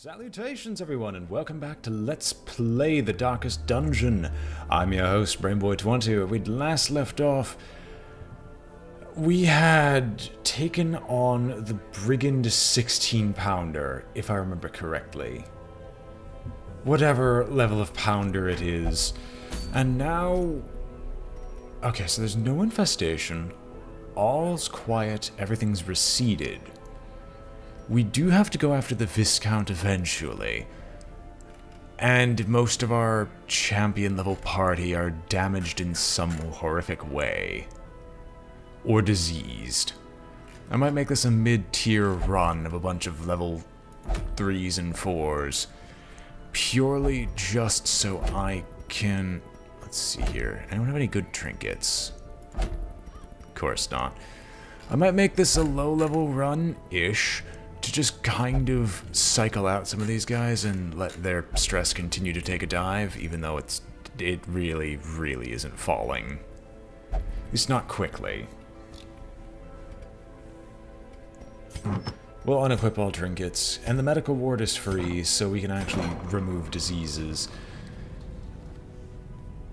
Salutations everyone and welcome back to Let's Play The Darkest Dungeon. I'm your host BrainBoy20. We'd last left off, we had taken on the Brigand 16-pounder, if I remember correctly. Whatever level of pounder it is. And now... okay, so there's no infestation. All's quiet, everything's receded. We do have to go after the Viscount eventually. And most of our champion level party are damaged in some horrific way. Or diseased. I might make this a mid-tier run of a bunch of level 3s and 4s. Purely just so I can... let's see here. Anyone have any good trinkets? Of course not. I might make this a low-level run-ish. To just kind of cycle out some of these guys and let their stress continue to take a dive, even though it really, really isn't falling. At least not quickly. We'll unequip all trinkets, and the medical ward is free, so we can actually remove diseases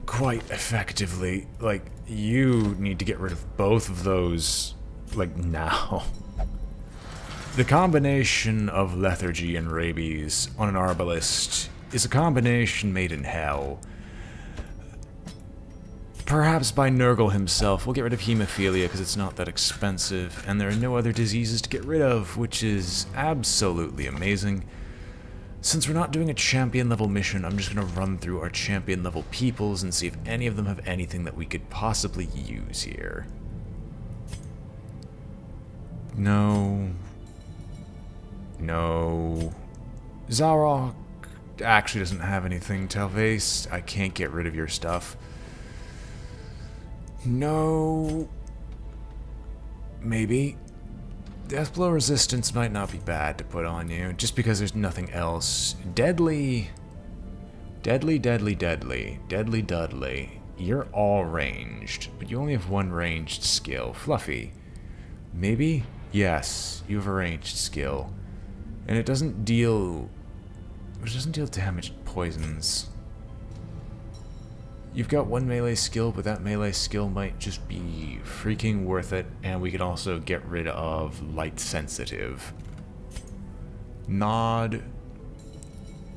quite effectively. Like, you need to get rid of both of those, like, now. The combination of lethargy and rabies on an arbalist is a combination made in hell. Perhaps by Nurgle himself, we'll get rid of hemophilia because it's not that expensive, and there are no other diseases to get rid of, which is absolutely amazing. Since we're not doing a champion level mission, I'm just going to run through our champion level peoples and see if any of them have anything that we could possibly use here. No... no. Zarok actually doesn't have anything. Telvase, I can't get rid of your stuff. No. Maybe. Deathblow resistance might not be bad to put on you, just because there's nothing else. Deadly. Deadly, deadly, deadly. Deadly Dudley. You're all ranged, but you only have one ranged skill. Fluffy. Maybe? Yes, you have a ranged skill. And it doesn't deal... it doesn't deal damage poisons. You've got one melee skill, but that melee skill might just be freaking worth it, and we can also get rid of light sensitive. Nod...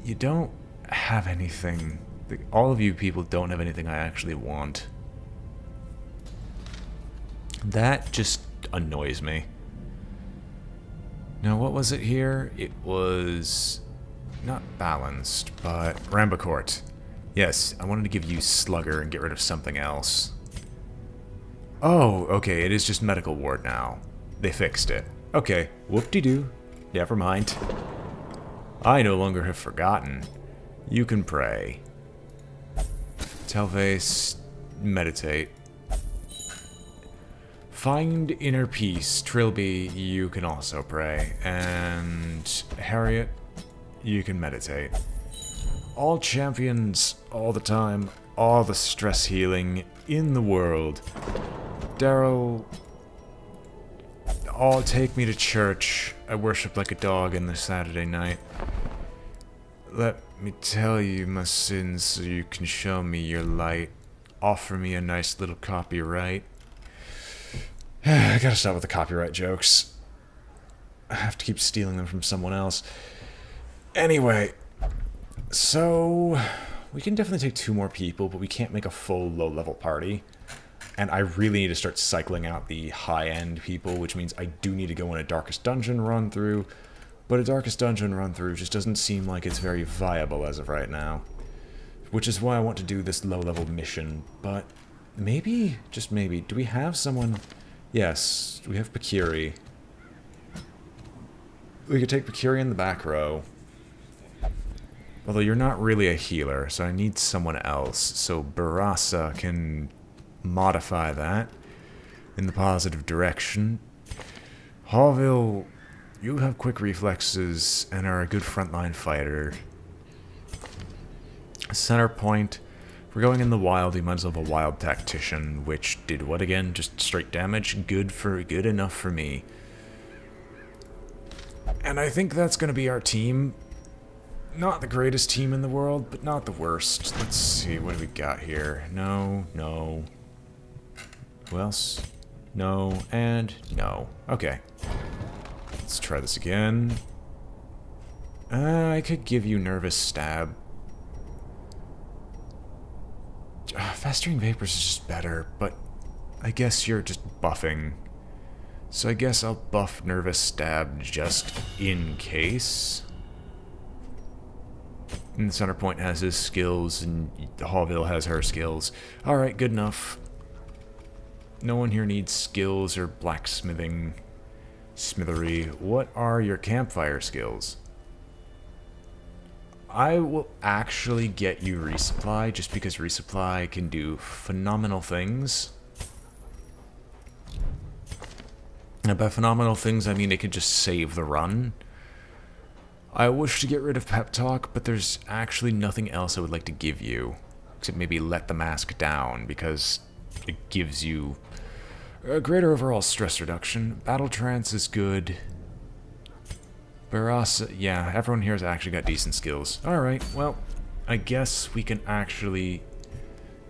you don't have anything. All of you people don't have anything I actually want. That just annoys me. Now, what was it here? It was not balanced, but Rambacourt. Yes, I wanted to give you Slugger and get rid of something else. Oh, okay, it is just medical ward now. They fixed it. Okay, whoop-de-doo. Never mind. I no longer have forgotten. You can pray. Telvase, meditate. Find inner peace. Trilby, you can also pray. And Harriet, you can meditate. All champions, all the time, all the stress healing in the world. Daryl, all take me to church. I worship like a dog in the Saturday night. Let me tell you my sins so you can show me your light. Offer me a nice little copyright. I gotta stop with the copyright jokes. I have to keep stealing them from someone else. Anyway, so we can definitely take 2 more people, but we can't make a full low-level party. And I really need to start cycling out the high-end people, which means I do need to go on a Darkest Dungeon run-through. But a Darkest Dungeon run-through just doesn't seem like it's very viable as of right now. Which is why I want to do this low-level mission. But maybe, just maybe, do we have someone... yes, we have Pakiri. We could take Pakiri in the back row. Although you're not really a healer, so I need someone else. So Barasa can modify that in the positive direction. Harville, you have quick reflexes and are a good frontline fighter. Center point. If we're going in the wild, you might as well have a wild tactician, which did what again? Just straight damage? Good enough for me. And I think that's going to be our team. Not the greatest team in the world, but not the worst. Let's see, what do we got here? No, no. Who else? No, and no. Okay. Let's try this again. I could give you Nervous Stab. Festering Vapors is just better, but I guess you're just buffing. So I guess I'll buff Nervous Stab just in case. And the Center Point has his skills, and Hallville has her skills. Alright, good enough. No one here needs skills or blacksmithing. Smithery. What are your campfire skills? I will actually get you resupply, just because resupply can do phenomenal things. And by phenomenal things, I mean it could just save the run. I wish to get rid of Pep Talk, but there's actually nothing else I would like to give you. Except maybe Let the Mask Down, because it gives you a greater overall stress reduction. Battle Trance is good. Barasa, yeah, everyone here has actually got decent skills. Alright, well, I guess we can actually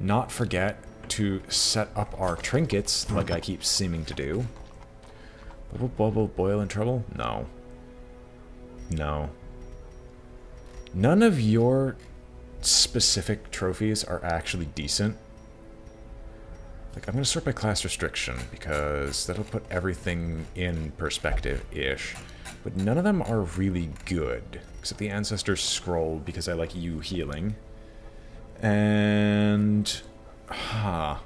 not forget to set up our trinkets, like I keep seeming to do. Bubble, bubble, boil in trouble? No. No. None of your specific trophies are actually decent. Like, I'm going to sort by class restriction, because that'll put everything in perspective-ish. But none of them are really good, except the Ancestor's Scroll, because I like you healing. And... Oh,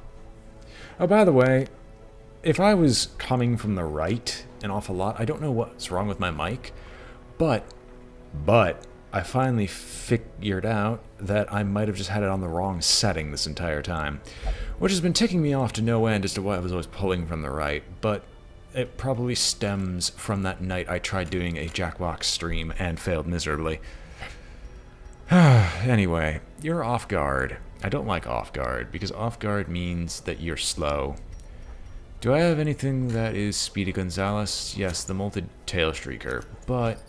by the way, if I was coming from the right an awful lot, I don't know what's wrong with my mic, but I finally figured out that I might have just had it on the wrong setting this entire time, which has been ticking me off to no end as to why I was always pulling from the right, but it probably stems from that night I tried doing a Jackbox stream and failed miserably. Anyway, you're off guard. I don't like off guard, because off guard means that you're slow. Do I have anything that is Speedy Gonzalez? Yes, the Molted Tail Streaker, but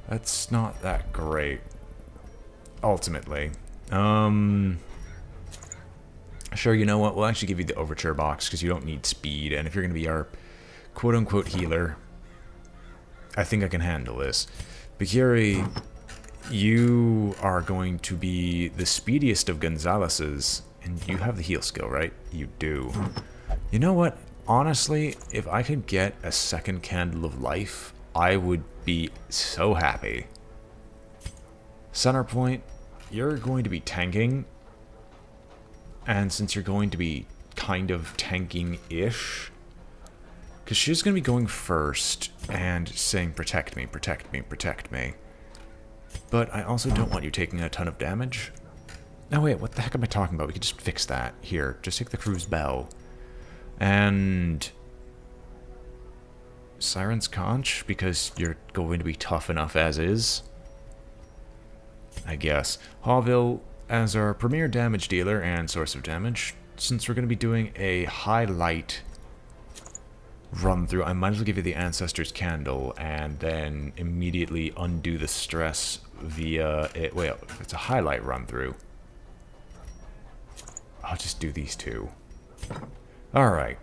that's not that great, ultimately. Sure, you know what? We'll actually give you the Overture box, because you don't need speed, and if you're going to be our quote-unquote healer, I think I can handle this. Bakiri, you are going to be the speediest of Gonzaleses, and you have the heal skill, right? You do. You know what? Honestly, if I could get a second Candle of Life, I would be so happy. Center Point, you're going to be tanking. And since you're going to be kind of tanking-ish, because she's going to be going first and saying, protect me, protect me, protect me. But I also don't want you taking a ton of damage. No, wait, what the heck am I talking about? We could just fix that. Here, just take the Crew's Bell. And Siren's Conch, because you're going to be tough enough as is. I guess. Hallville, as our premier damage dealer and source of damage, since we're going to be doing a highlight run through, I might as well give you the Ancestor's Candle and then immediately undo the stress via it. Wait, it's a highlight run through. I'll just do these two. Alright,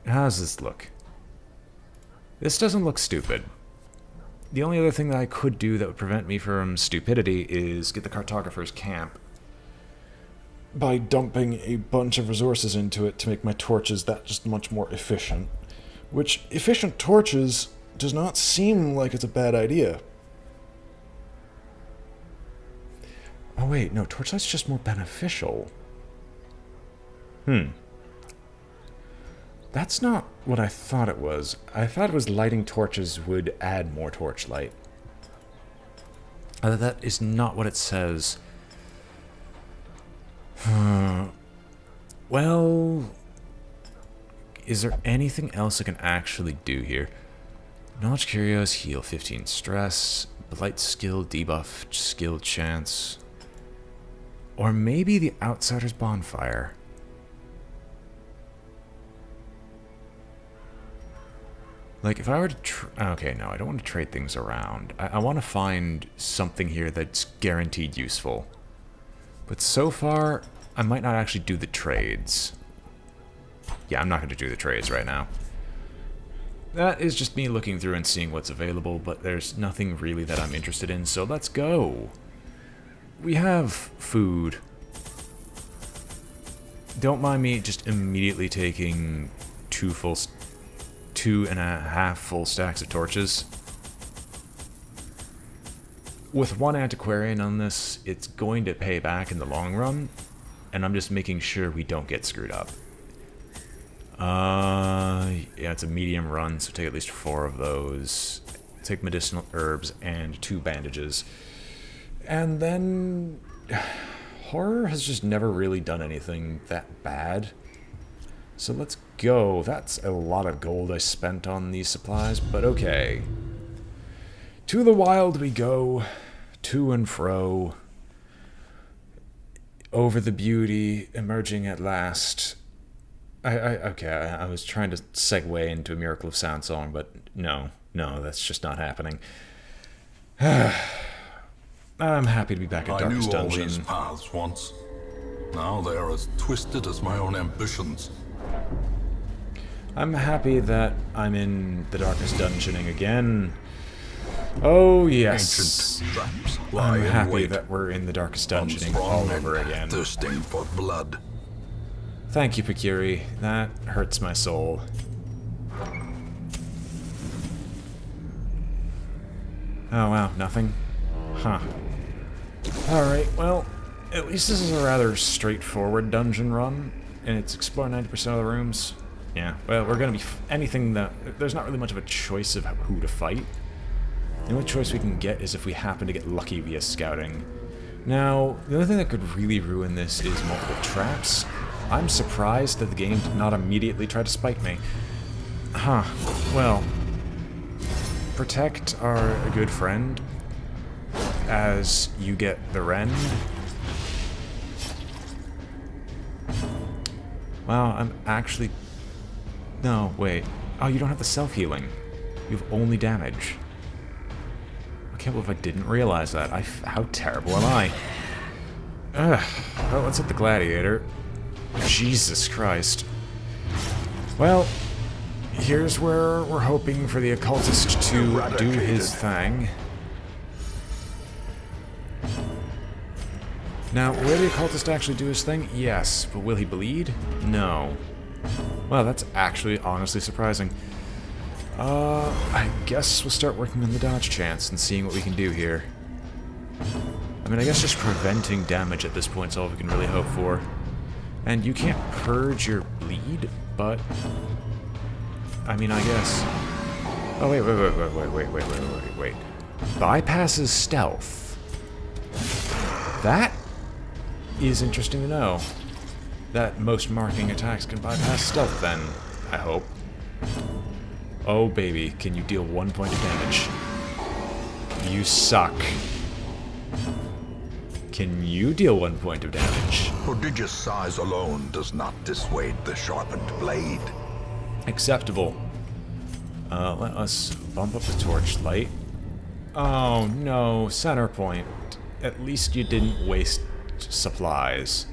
how does this look? This doesn't look stupid. The only other thing that I could do that would prevent me from stupidity is get the Cartographer's Camp by dumping a bunch of resources into it to make my torches that just much more efficient. Which, efficient torches does not seem like it's a bad idea. Oh wait, no, torchlight's just more beneficial. That's not what I thought it was. I thought it was lighting torches would add more torchlight. That is not what it says. Well, is there anything else I can actually do here? Knowledge Curios, heal 15 stress, Blight skill, debuff skill chance. Or maybe the Outsider's Bonfire. Like, if I were to... Okay, no, I don't want to trade things around. I want to find something here that's guaranteed useful. But so far, I might not actually do the trades. Yeah, I'm not going to do the trades right now. That is just me looking through and seeing what's available, but there's nothing really that I'm interested in, so let's go. We have food. Don't mind me just immediately taking 2.5 full stacks of torches. With one antiquarian on this, it's going to pay back in the long run, and I'm just making sure we don't get screwed up. Yeah, it's a medium run, so take at least 4 of those. Take medicinal herbs and 2 bandages. And then... horror has just never really done anything that bad. So let's go. That's a lot of gold I spent on these supplies, but okay. To the wild we go, to and fro, over the beauty, emerging at last. Okay, I was trying to segue into a Miracle of Sound song, but no, that's just not happening. I'm happy to be back at Darkest Dungeon. I knew all these paths once. Now they are as twisted as my own ambitions. I'm happy that I'm in the Darkest Dungeoning again. Oh, yes. Ancient traps lie I'm in happy wait. that we're in the Darkest Dungeoning all over again. Thirsting for blood. Thank you, Pakiri. That hurts my soul. Oh, wow. Nothing? Huh. Alright, well, at least this is a rather straightforward dungeon run, and it's explore 90% of the rooms. Yeah, well, we're gonna be anything that... There's not really much of a choice of who to fight. The only choice we can get is if we happen to get lucky via scouting. Now, the only thing that could really ruin this is multiple traps. I'm surprised that the game did not immediately try to spike me. Huh, well... Protect our good friend as you get the rend. Wow, I'm actually... No, wait. Oh, you don't have the self-healing. You have only damage. I can't believe I didn't realize that. How terrible am I? Ugh. Well, let's hit the gladiator. Jesus Christ. Well, here's where we're hoping for the occultist to do his thing. Now, will the occultist actually do his thing? Yes, but will he bleed? No. Well, that's actually honestly surprising. I guess we'll start working on the dodge chance and seeing what we can do here. I mean, I guess just preventing damage at this point is all we can really hope for. And you can't purge your bleed, but... I mean, I guess... Oh, wait. Bypasses stealth. That is interesting to know. That most marking attacks can bypass stealth then, I hope. Oh baby, can you deal 1 point of damage? You suck. Can you deal 1 point of damage? Prodigious size alone does not dissuade the sharpened blade. Acceptable. Let us bump up the torchlight. Oh no, center point. At least you didn't waste supplies.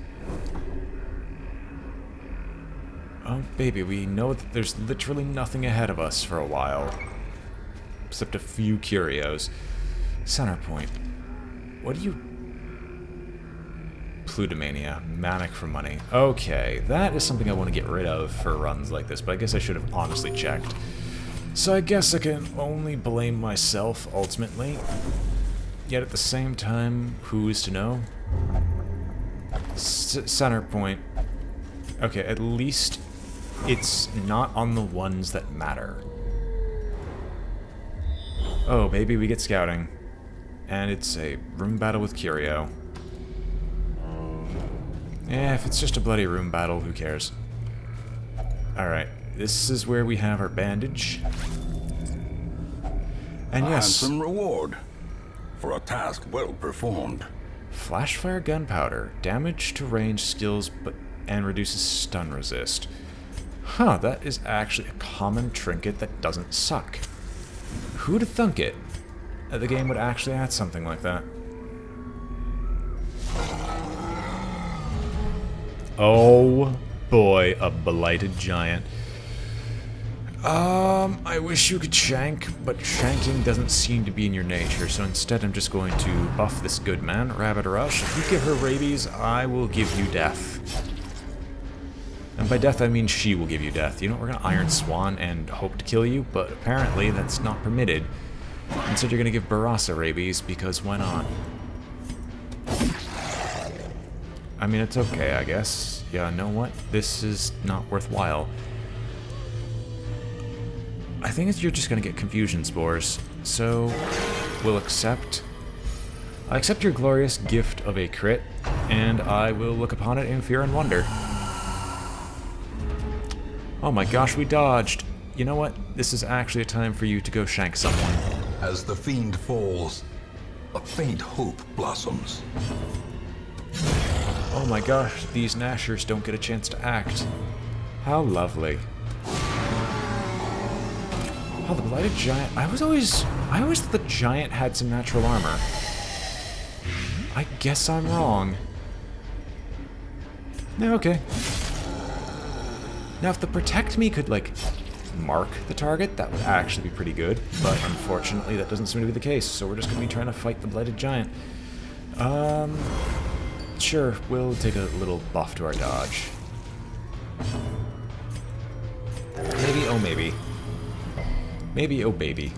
Oh baby, we know that there's literally nothing ahead of us for a while. Except a few curios. Center point. What do you... Plutomania. Manic for money. Okay, that is something I want to get rid of for runs like this, but I guess I should have honestly checked. So I guess I can only blame myself, ultimately. Yet at the same time, who is to know? Center point. Okay, at least it's not on the ones that matter. Oh, maybe we get scouting. And it's a room battle with Curio. Eh, if it's just a bloody room battle, who cares? Alright, this is where we have our bandage. And yes... handsome reward for a task well performed. Flashfire gunpowder. Damage to range skills and reduces stun resist. Huh, that is actually a common trinket that doesn't suck. Who'd thunk it that the game would actually add something like that? Oh boy, a blighted giant. I wish you could shank, but shanking doesn't seem to be in your nature, so instead I'm just going to buff this good man, Rabbit Rush. If you give her rabies, I will give you death. And by death I mean she will give you death. You know, we're gonna Iron Swan and hope to kill you, but apparently that's not permitted. Instead you're gonna give Barasa rabies, because why not? I mean, it's okay, I guess. Yeah, know what? This is not worthwhile. I think you're just gonna get confusion spores, so we'll accept. I accept your glorious gift of a crit, and I will look upon it in fear and wonder. Oh my gosh, we dodged. You know what? This is actually a time for you to go shank someone. As the fiend falls, a faint hope blossoms. Oh my gosh, these Nashers don't get a chance to act. How lovely. Oh, the blighted giant. I always thought the giant had some natural armor. I guess I'm wrong. Yeah, okay. Now, if the Protect Me could, like, mark the target, that would actually be pretty good. But unfortunately, that doesn't seem to be the case, so we're just going to be trying to fight the blighted giant. Sure, we'll take a little buff to our dodge. Maybe, oh maybe. Maybe, oh baby.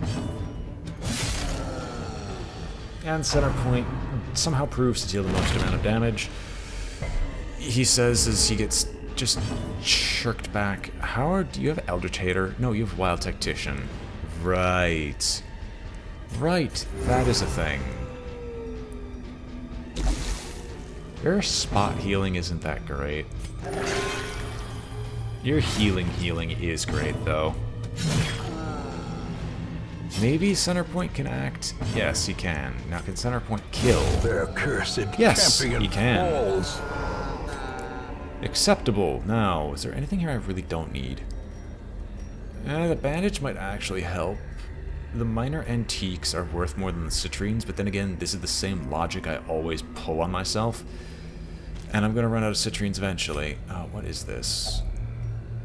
And center point somehow proves to deal the most amount of damage. He says as he gets just shirked back. Howard, do you have Eldritch Hater? No, you have Wild Tactician. Right. Right, that is a thing. Your spot healing isn't that great. Your healing is great, though. Maybe Centerpoint can act? Yes, he can. Now, can Centerpoint kill? Their cursed yes, champion he can. falls. Acceptable. Now, is there anything here I really don't need? The bandage might actually help. The minor antiques are worth more than the citrines, but then again, this is the same logic I always pull on myself. And I'm going to run out of citrines eventually. What is this?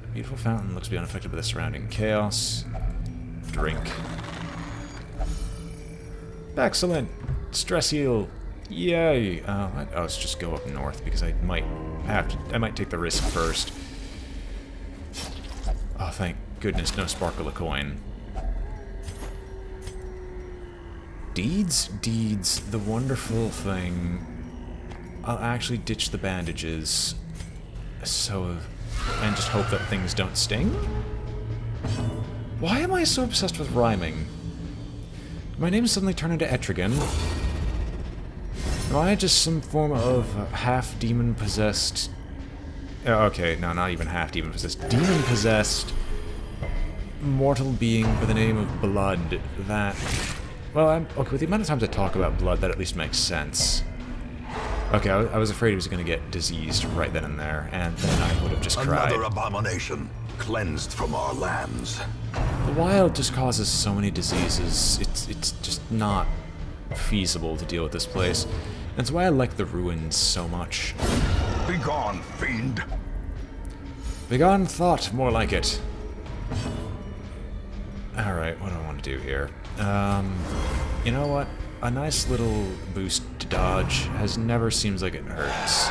A beautiful fountain looks to be unaffected by the surrounding chaos. Drink. Excellent! Stress heal! Yay! Let's just go up north because I might take the risk first. Oh, thank goodness, no sparkle a coin. Deeds? Deeds, the wonderful thing. I'll actually ditch the bandages, and just hope that things don't sting? Why am I so obsessed with rhyming? Did my name suddenly turn into Etrigan? Am I just some form of half-demon possessed... okay, no, not even half-demon possessed. Demon possessed mortal being by the name of Blood that... Well, okay, with the amount of times I talk about blood, that at least makes sense. Okay, I was afraid he was going to get diseased right then and there, and then I would have just cried. Another abomination, cleansed from our lands. The wild just causes so many diseases, it's just not feasible to deal with this place. That's why I like the ruins so much. Begone, fiend! Begone thought, more like it. Alright, what do I want to do here? You know what? A nice little boost to dodge never seems like it hurts.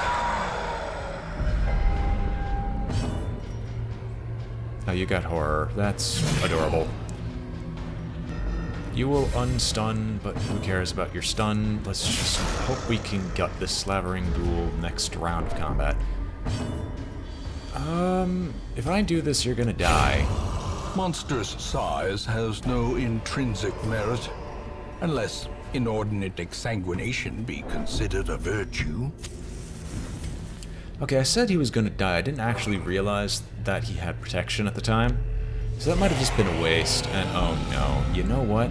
Oh, you got horror. That's adorable. You will unstun, but who cares about your stun? Let's just hope we can gut this slavering ghoul next round of combat. If I do this, you're gonna die. Monstrous size has no intrinsic merit, unless inordinate exsanguination be considered a virtue. Okay, I said he was gonna die. I didn't actually realize that he had protection at the time. So that might have just been a waste, and oh no. You know what?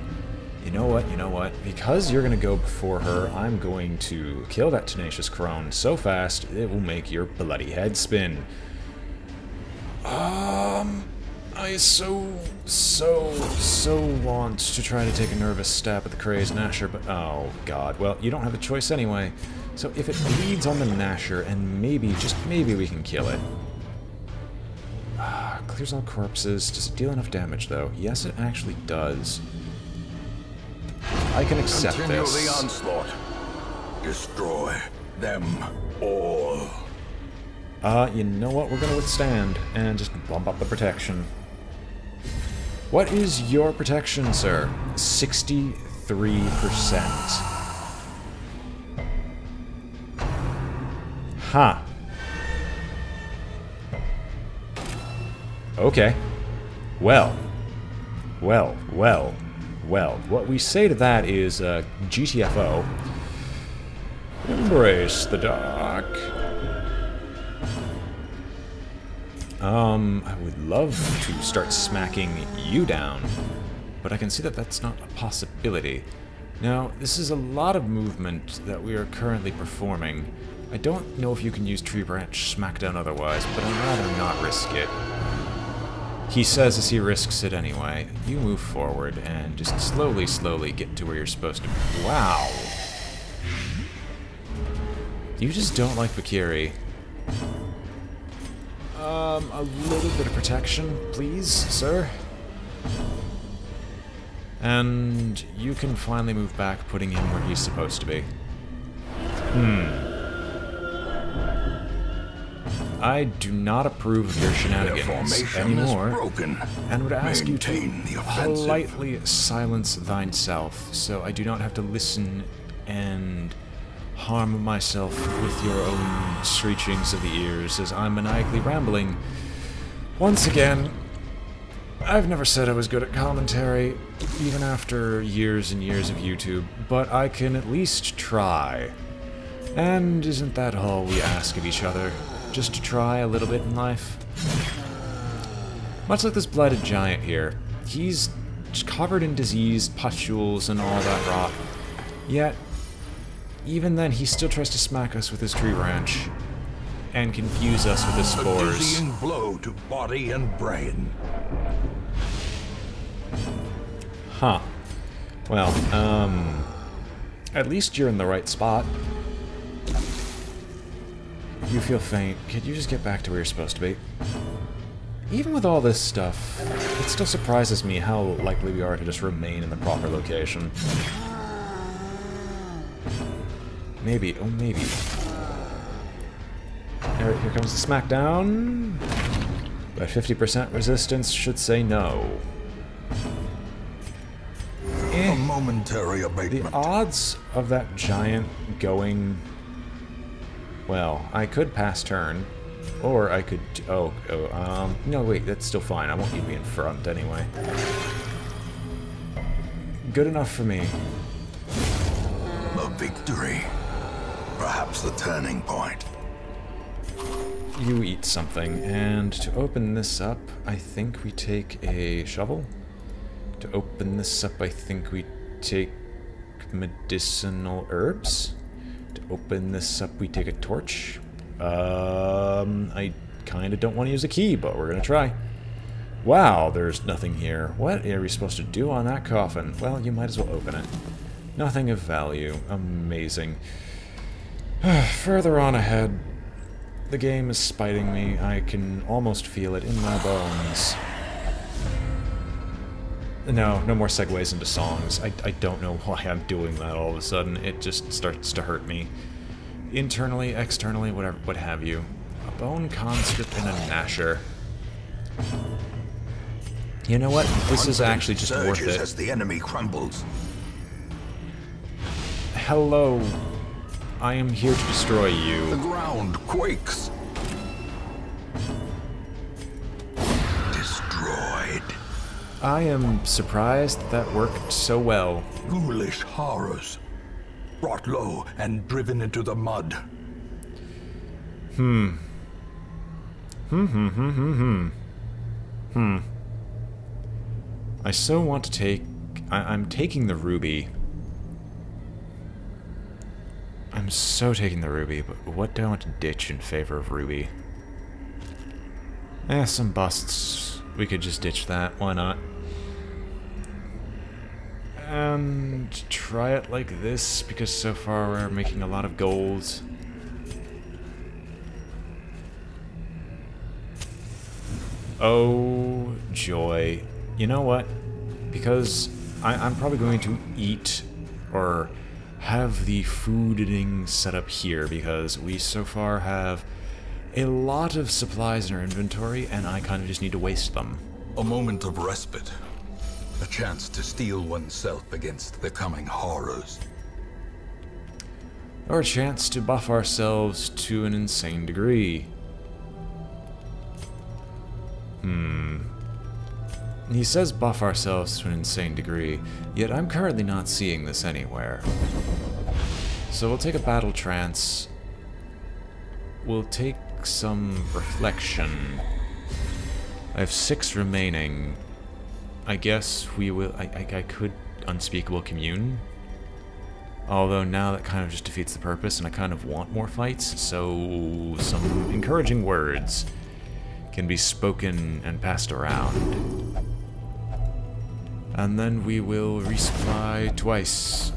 You know what? You know what? Because you're gonna go before her, I'm going to kill that tenacious crone so fast, it will make your bloody head spin. I so want to try to take a nervous stab at the crazed Gnasher, but oh god, well, you don't have a choice anyway. So if it bleeds on the Gnasher, and maybe, just maybe we can kill it. Clears all corpses. Does it deal enough damage, though? Yes, it actually does. I can accept Continue this. the onslaught. Destroy them all. You know what? We're gonna withstand, and just bump up the protection. What is your protection, sir? 63%. Huh. Okay. Well. What we say to that is, GTFO. Embrace the dark. I would love to start smacking you down, but I can see that that's not a possibility. Now, this is a lot of movement that we are currently performing. I don't know if you can use Tree Branch Smackdown otherwise, but I'd rather not risk it. He says as he risks it anyway. You move forward and just slowly get to where you're supposed to be. Wow! You just don't like Bakiri. A little bit of protection, please, sir. And you can finally move back, putting him where he's supposed to be. I do not approve of your shenanigans anymore, and would ask you to politely silence thyself, so I do not have to listen and harm myself with your own screechings of the ears as I'm maniacally rambling. Once again, I've never said I was good at commentary, even after years and years of YouTube, but I can at least try. And isn't that all we ask of each other? Just to try a little bit in life? Much like this blighted giant here, he's covered in disease, pustules, and all that rot. Yet, even then, he still tries to smack us with his tree branch and confuse us with his spores. A dizzying blow to body and brain. Huh. Well, at least you're in the right spot. You feel faint. Could you just get back to where you're supposed to be? Even with all this stuff, it still surprises me how likely we are to just remain in the proper location. Maybe. Oh, maybe. Alright, here comes the smackdown. But 50% resistance should say no. A momentary abatement. The odds of that giant going... Well, I could pass turn, or I could... no, wait, that's still fine. I want you to be in front anyway. Good enough for me. A victory. Perhaps the turning point. You eat something, and to open this up, I think we take a shovel. To open this up, I think we take medicinal herbs. To open this up, we take a torch. I kind of don't want to use a key, but we're going to try. Wow, there's nothing here. What are we supposed to do on that coffin? Well, you might as well open it. Nothing of value. Amazing. Further on ahead, the game is spiting me. I can almost feel it in my bones. No more segues into songs. I don't know why I'm doing that all of a sudden. It just starts to hurt me. Internally, externally, whatever, what have you. A bone conscript and a Gnasher. You know what? This is actually just worth it. As the enemy crumbles. Hello. I am here to destroy you. The ground quakes. Destroyed. I am surprised that worked so well. Ghoulish horrors. Brought low and driven into the mud. I so want to take... I'm taking the ruby. I'm so taking the ruby, but what do I want to ditch in favor of ruby? Some busts. We could just ditch that. Why not? And try it like this, because so far we're making a lot of gold. Oh, joy. You know what? Because I'm probably going to eat or have the fooding set up here, because we so far have a lot of supplies in our inventory, and I kind of just need to waste them. A moment of respite. A chance to steel oneself against the coming horrors. Or a chance to buff ourselves to an insane degree. He says buff ourselves to an insane degree, yet I'm currently not seeing this anywhere. So we'll take a battle trance. We'll take some reflection. I have 6 remaining. I guess we will... I could Unspeakable Commune. Although now that kind of just defeats the purpose, and I kind of want more fights, so some encouraging words can be spoken and passed around. And then we will resupply twice.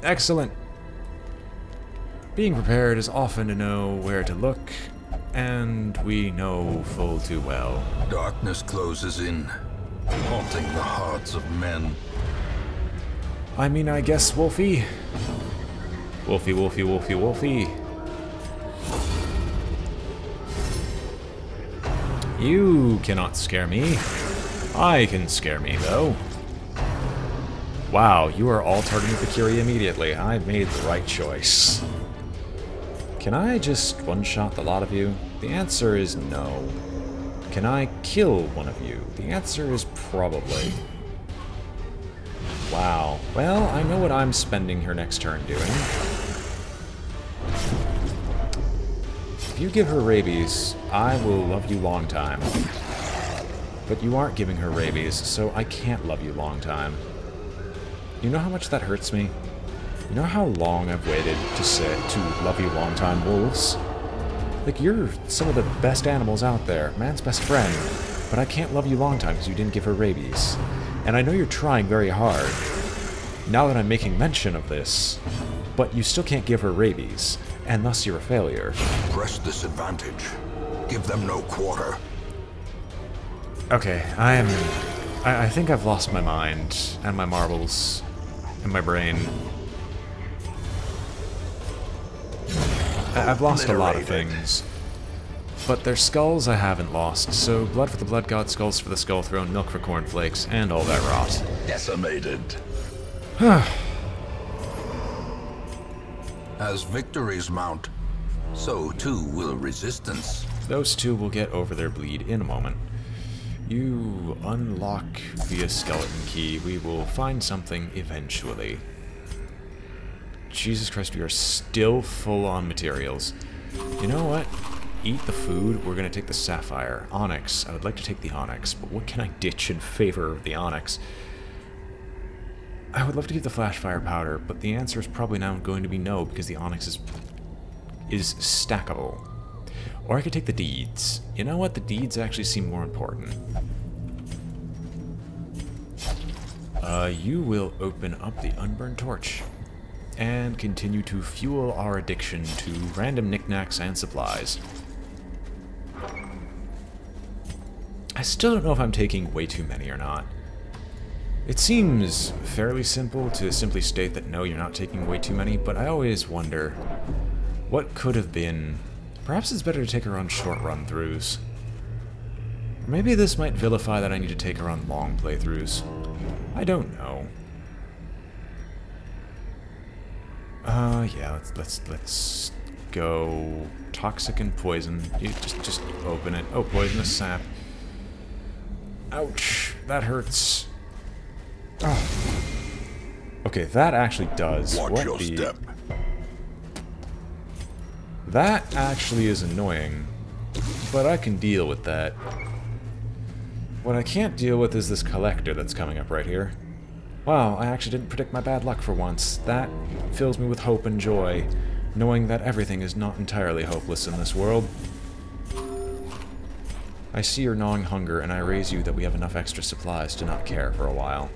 Excellent! Being prepared is often to know where to look, and we know full too well. Darkness closes in, haunting the hearts of men. I mean, I guess, Wolfie. Wolfie, Wolfie, Wolfie, Wolfie. You cannot scare me. I can scare me, though. Wow, you are all targeting Fakiri immediately. I made the right choice. Can I just one-shot the lot of you? The answer is no. Can I kill one of you? The answer is probably. Wow. Well, I know what I'm spending her next turn doing. If you give her rabies, I will love you long time. But you aren't giving her rabies, so I can't love you long time. You know how much that hurts me? You know how long I've waited to love you long time, wolves? Like, you're some of the best animals out there, man's best friend, but I can't love you long time because you didn't give her rabies. And I know you're trying very hard, now that I'm making mention of this, but you still can't give her rabies, and thus you're a failure. Press this advantage. Give them no quarter. Okay, I think I've lost my mind, and my marbles, and my brain. I've lost a lot of things. But their skulls I haven't lost, so blood for the blood god, skulls for the skull throne, milk for cornflakes, and all that rot. Decimated. As victories mount, so too will resistance. Those two will get over their bleed in a moment. You unlock via skeleton key. We will find something eventually. Jesus Christ, we are still full on materials. You know what? Eat the food. We're going to take the sapphire. Onyx. I would like to take the onyx, but what can I ditch in favor of the onyx? I would love to keep the flash fire powder, but the answer is probably now going to be no, because the onyx is stackable. Or I could take the deeds. You know what? The deeds actually seem more important. You will open up the unburned torch and continue to fuel our addiction to random knickknacks and supplies. I still don't know if I'm taking way too many or not. It seems fairly simple to simply state that no, you're not taking way too many, but I always wonder what could have been. Perhaps it's better to take her on short run-throughs. Or maybe this might vilify that I need to take her on long playthroughs. I don't know. Yeah, let's go toxic and poison. You just open it. Oh, poisonous sap. Ouch, that hurts. Oh. Okay, that actually does. Watch your step. That actually is annoying, but I can deal with that. What I can't deal with is this collector that's coming up right here. Wow, I actually didn't predict my bad luck for once. That fills me with hope and joy. knowing that everything is not entirely hopeless in this world. I see your gnawing hunger, and I raise you that we have enough extra supplies to not care for a while.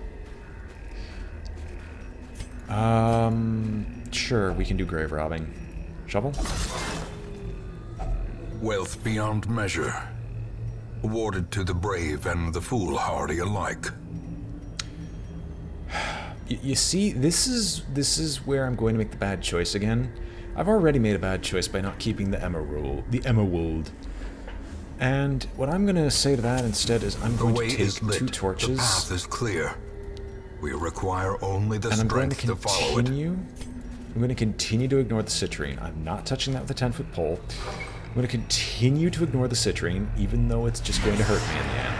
Sure, we can do grave robbing. Shovel? Wealth beyond measure, awarded to the brave and the foolhardy alike. You see, this is where I'm going to make the bad choice again. I've already made a bad choice by not keeping the Emerald. And what I'm going to say to that instead is I'm going to take 2 torches. The path is clear. We require only the strength to follow it. I'm going to continue to ignore the citrine. I'm not touching that with a 10-foot pole. I'm going to continue to ignore the citrine, even though it's just going to hurt me in the end.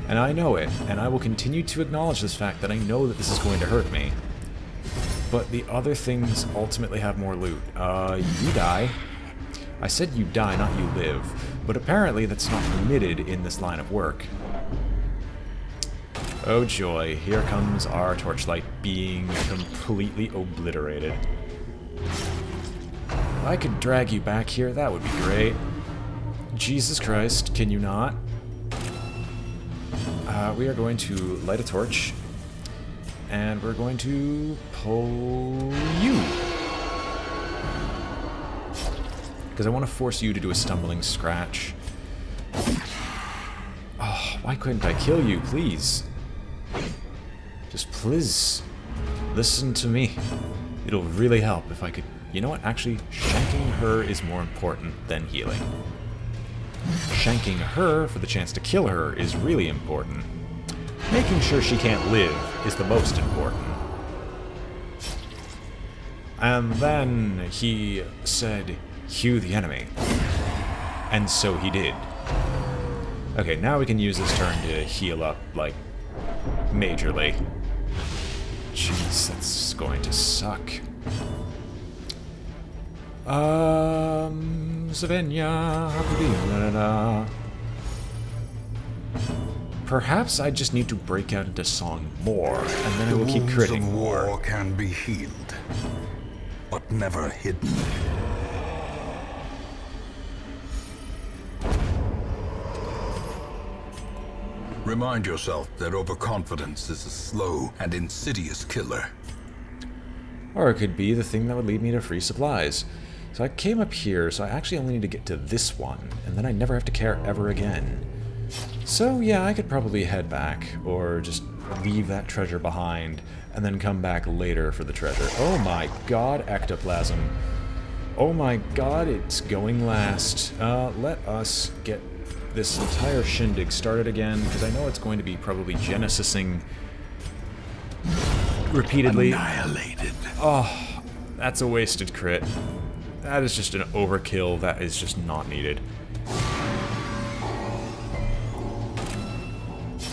And I know it, and I will continue to acknowledge this fact that I know that this is going to hurt me. But the other things ultimately have more loot. You die. I said you die, not you live. But apparently that's not permitted in this line of work. Oh joy, here comes our torchlight being completely obliterated. If I could drag you back here, that would be great. Jesus Christ, can you not? We are going to light a torch, and we're going to pull you. Because I want to force you to do a stumbling scratch. Oh, why couldn't I kill you, please? Just please, listen to me. It'll really help if I could... You know what? Actually, shanking her is more important than healing. Shanking her for the chance to kill her is really important. Making sure she can't live is the most important. And then he said, "Hew the enemy." And so he did. Okay, now we can use this turn to heal up, like, majorly. Jeez, that's going to suck. Savenya. Perhaps I just need to break out into song more, and then I will keep critting more. The wounds of war can be healed, but never hidden. Remind yourself that overconfidence is a slow and insidious killer. Or it could be the thing that would lead me to free supplies. So I came up here, so I actually only need to get to this one, and then I never have to care ever again. So yeah, I could probably head back, or just leave that treasure behind, and then come back later for the treasure. Oh my god, ectoplasm. Oh my god, it's going last. Let us get this entire shindig started again, because I know it's going to be probably Genesising repeatedly. Annihilated. Oh, that's a wasted crit. That is just an overkill that is just not needed.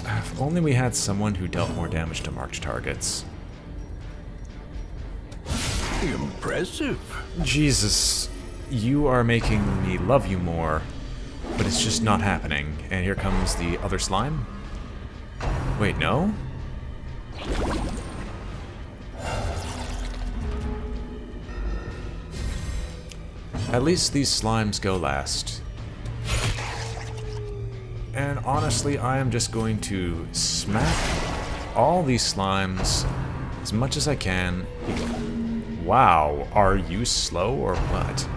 If only we had someone who dealt more damage to marked targets. Impressive. Jesus, you are making me love you more, but it's just not happening. And here comes the other slime. Wait, no? At least these slimes go last. And honestly, I am just going to smack all these slimes as much as I can. Wow, are you slow or what?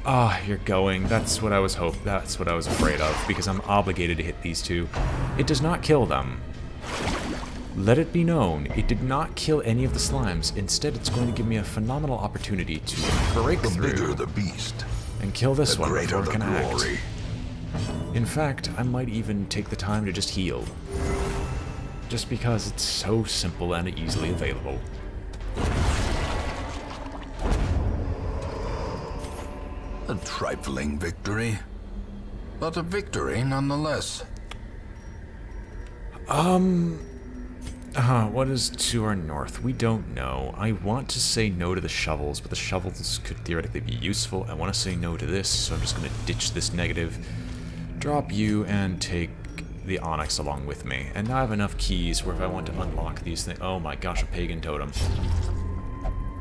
Ah, you're going. That's what I was that's what I was afraid of, because I'm obligated to hit these two. It does not kill them. Let it be known, it did not kill any of the slimes. Instead, it's going to give me a phenomenal opportunity to break The through bigger the beast, and kill this the one greater before it the can glory. act. In fact, I might even take the time to just heal. Just because it's so simple and easily available. A trifling victory, but a victory nonetheless. What is to our north? We don't know. I want to say no to the shovels, but the shovels could theoretically be useful. I want to say no to this, so I'm just going to ditch this negative, drop you, and take the onyx along with me. And now I have enough keys where if I want to unlock these things... Oh my gosh, a pagan totem.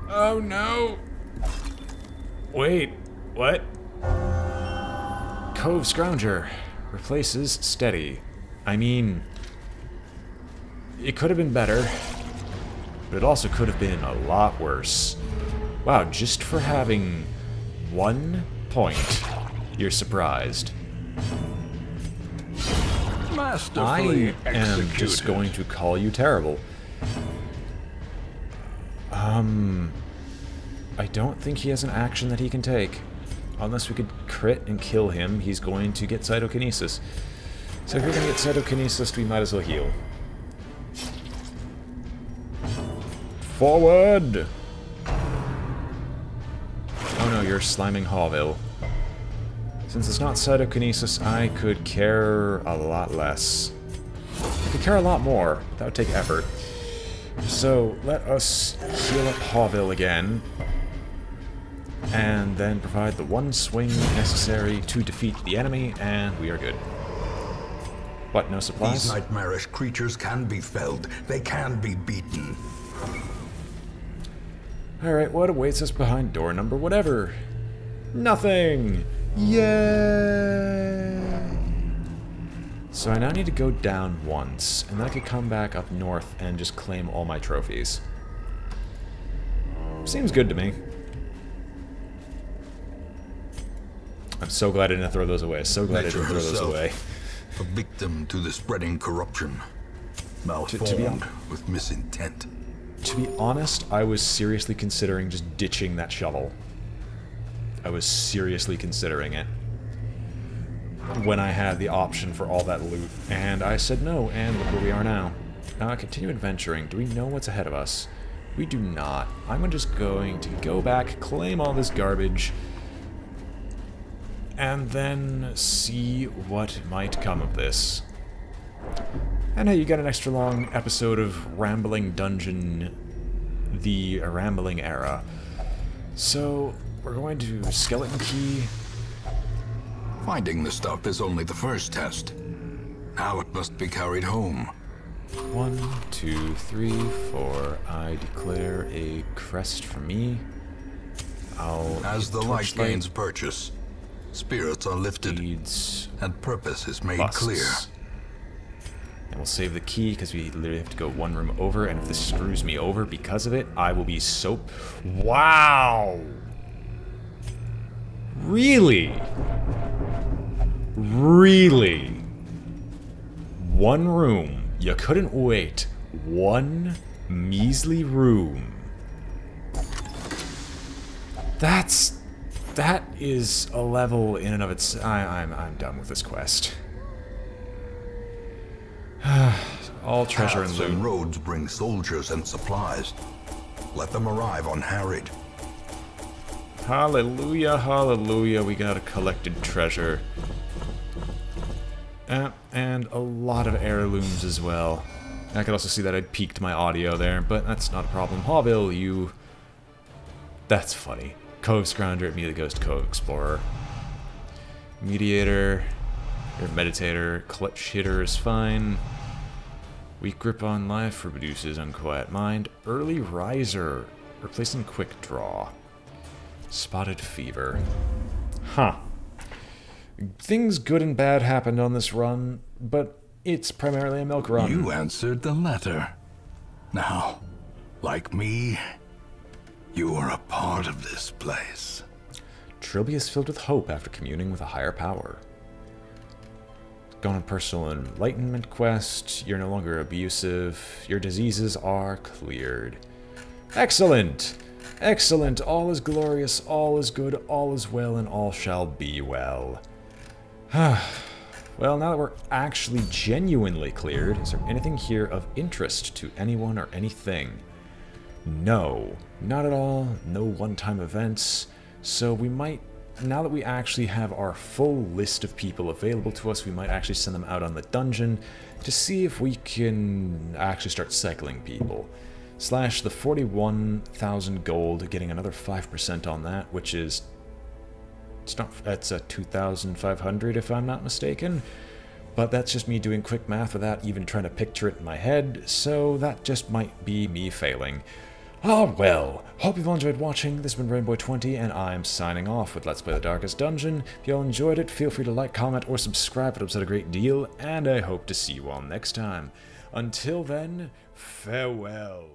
Oh no! Wait, what? Cove Scrounger replaces Steady. I mean, it could have been better, but it also could have been a lot worse. Wow, just for having 1 point, you're surprised. Masterfully I am just going to call you terrible. I don't think he has an action that he can take. Unless we could crit and kill him, he's going to get Cytokinesis. So if we're going to get Cytokinesis, we might as well heal. Forward! Oh no, you're sliming Hawville. Since it's not Cytokinesis, I could care a lot less. I could care a lot more. That would take effort. So, let us heal up Hawville again. And then provide the 1 swing necessary to defeat the enemy, and we are good. What, no supplies? These nightmarish creatures can be felled. They can be beaten. Alright, what awaits us behind door number whatever? Nothing! Yay! So I now need to go down once, and then I could come back up north and just claim all my trophies. Seems good to me. I'm so glad I didn't throw those away. So glad I didn't throw those away. A victim to the spreading corruption. Malformed with misintent. To be honest, I was seriously considering just ditching that shovel. I was seriously considering it. When I had the option for all that loot. And I said no, and look where we are now. Now I continue adventuring. Do we know what's ahead of us? We do not. I'm just going to go back, claim all this garbage, and then see what might come of this. And hey, you got an extra long episode of Rambling Dungeon, the Rambling Era. So, we're going to Skeleton Key. Finding the stuff is only the first test. Now it must be carried home. 1, 2, 3, 4. I declare a crest for me. As the light gains purchase, spirits are lifted, and purpose is made clear. And we'll save the key, because we literally have to go 1 room over, and if this screws me over because of it, I will be so... Wow! Really? Really? 1 room. You couldn't wait 1 measly room. That is a level in and of itself. I'm done with this quest. All treasure and loot. And roads bring soldiers and supplies. Let them arrive unharried. Hallelujah, hallelujah, we got a collected treasure. And a lot of heirlooms as well. I could also see that I'd peaked my audio there, but that's not a problem. Hawville, you... That's funny. Cove Scrounger immediately goes to Cove Explorer. Mediator, or Meditator, Clutch Hitter is fine. Weak Grip on Life reduces Unquiet Mind. Early Riser, replacing Quick Draw. Spotted Fever. Huh. Things good and bad happened on this run, but it's primarily a milk run. You answered the letter. Now, like me, you are a part of this place. Trilby is filled with hope after communing with a higher power. Gone on personal enlightenment quest. You're no longer abusive. Your diseases are cleared. Excellent! Excellent! All is glorious, all is good, all is well, and all shall be well. Well, now that we're actually genuinely cleared, is there anything here of interest to anyone or anything? No, not at all. No one-time events. So we might, now that we actually have our full list of people available to us, we might actually send them out on the dungeon to see if we can actually start cycling people. Slash the 41,000 gold, getting another 5% on that, which is... It's not, that's a 2,500 if I'm not mistaken. but that's just me doing quick math without even trying to picture it in my head, so that just might be me failing. Ah well, hope you've all enjoyed watching. This has been BrainBoy20, and I'm signing off with Let's Play the Darkest Dungeon. If you all enjoyed it, feel free to like, comment, or subscribe. It helps out a great deal, and I hope to see you all next time. Until then, farewell.